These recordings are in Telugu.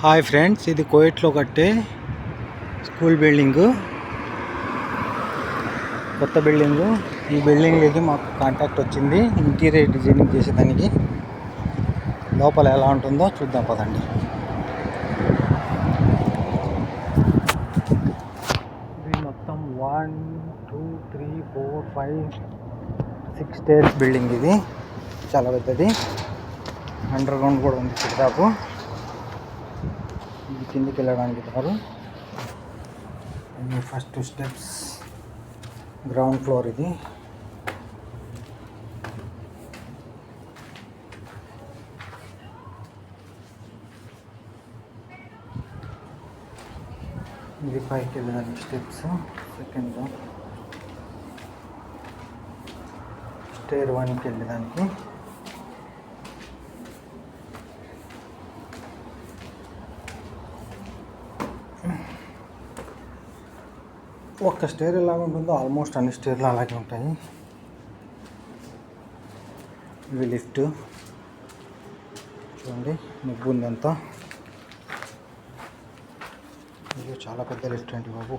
హాయ్ ఫ్రెండ్స్, ఇది కోయట్లో కట్టే స్కూల్ బిల్డింగు, కొత్త బిల్డింగు. ఈ బిల్డింగ్కి మాకు కాంటాక్ట్ వచ్చింది ఇంటీరియర్ డిజైనింగ్ చేసేదానికి. లోపల ఎలా ఉంటుందో చూద్దాం పదండి. ఇది మొత్తం 1 2 3 4 5 6 స్టేర్స్ బిల్డింగ్. ఇది చాలా పెద్దది. అండర్ గ్రౌండ్ కూడా ఉంది దాదాపు. ఇది కిందికి వెళ్ళడానికి దారు. First steps, ground floor. ఇది ఇది పైకి వెళ్ళడానికి స్టెప్స్. సెకండ్ స్టేర్ 1కి వెళ్ళడానికి. ఒక్క స్టేర్ ఎలాగ ఉంటుందో ఆల్మోస్ట్ అన్ని స్టేర్లు అలాగే ఉంటాయి. ఇవి లిఫ్ట్ చూడండి, ముగ్గు ఉందంతా. ఇది చాలా పెద్ద లిఫ్ట్ అండి బాబు.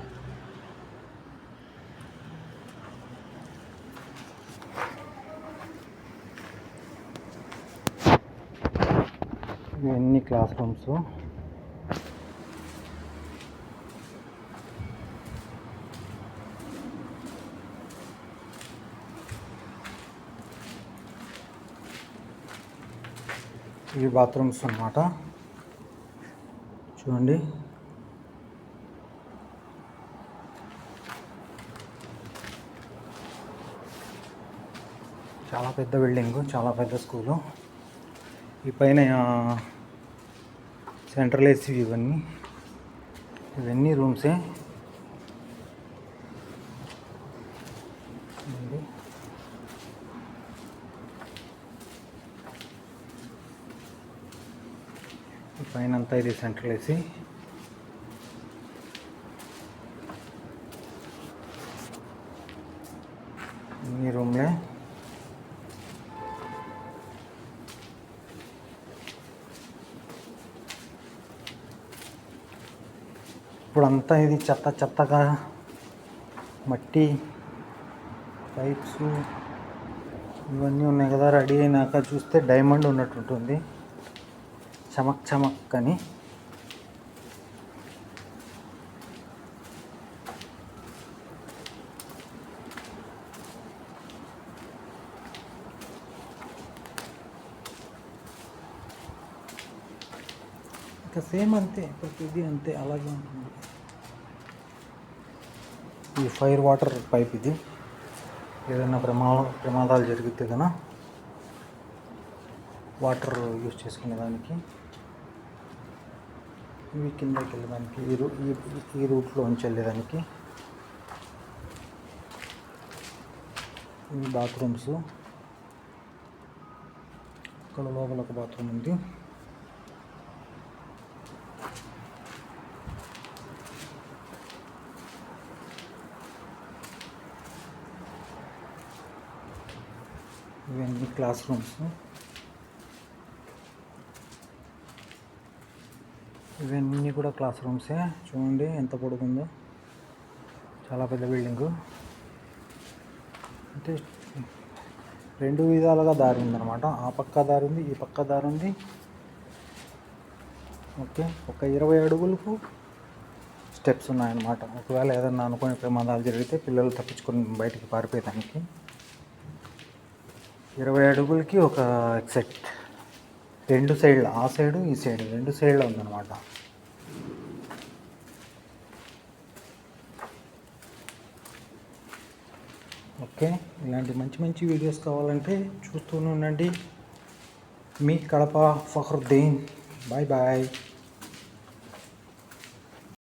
ఇవన్నీ క్లాస్ రూమ్స్. ఇవి బాత్రూమ్స్ అన్నమాట. చూడండి, చాలా పెద్ద బిల్డింగు, చాలా పెద్ద స్కూలు. ఈ పైన సెంట్రల్ ఏసీ. ఇవన్నీ రూమ్సే. ఈ పైన అంతా ఇది సెంట్రల్ ఏసీ. ఇన్ని రూమ్లే. ఇప్పుడంతా ఇది చెత్తగా మట్టి పైప్స్ ఇవన్నీ ఉన్నాయి కదా. రెడీ అయినాక చూస్తే డైమండ్ ఉన్నట్టుంటుంది, చమక్ అని. ఇంకా సేమ్ అంతే, ప్రతిదీ అంతే, అలాగే ఉంటుంది. ఈ ఫైర్ వాటర్ పైప్. ఇది ఏదైనా ప్రమాదాలు జరిగితే కన్నా వాటర్ యూజ్ చేసుకునేదానికి. ఇవి కిందకి వెళ్ళడానికి, ఈ రూట్లో ఉంచి వెళ్ళేదానికి. ఇవి బాత్రూమ్స్. ఇక్కడ లోపల ఒక బాత్రూమ్ ఉంది. ఇవన్నీ క్లాస్ రూమ్స్. ఇవన్నీ కూడా క్లాస్ రూమ్సే. చూడండి ఎంత పొడుగుందో, చాలా పెద్ద బిల్డింగు. అంటే 2 విధాలుగా దారి ఉందన్నమాట. ఆ పక్క దారి ఉంది, ఈ పక్క దారి ఉంది. ఓకే, ఒక 20 అడుగులకు స్టెప్స్ ఉన్నాయన్నమాట. ఒకవేళ ఏదన్నా అనుకునే ప్రమాదాలు జరిగితే పిల్లలు తప్పించుకొని బయటికి పారిపోయేదానికి 20 అడుగులకి ఒక ఎగ్జిట్. 2 సైడ్ల, ఆ సైడు ఈ సైడు, 2 సైడ్లో ఉందన్నమాట. ఓకే, ఇలాంటి మంచి వీడియోస్ కావాలంటే చూస్తూనే ఉండండి. మీ కడప ఫఖరుద్దీన్. బాయ్.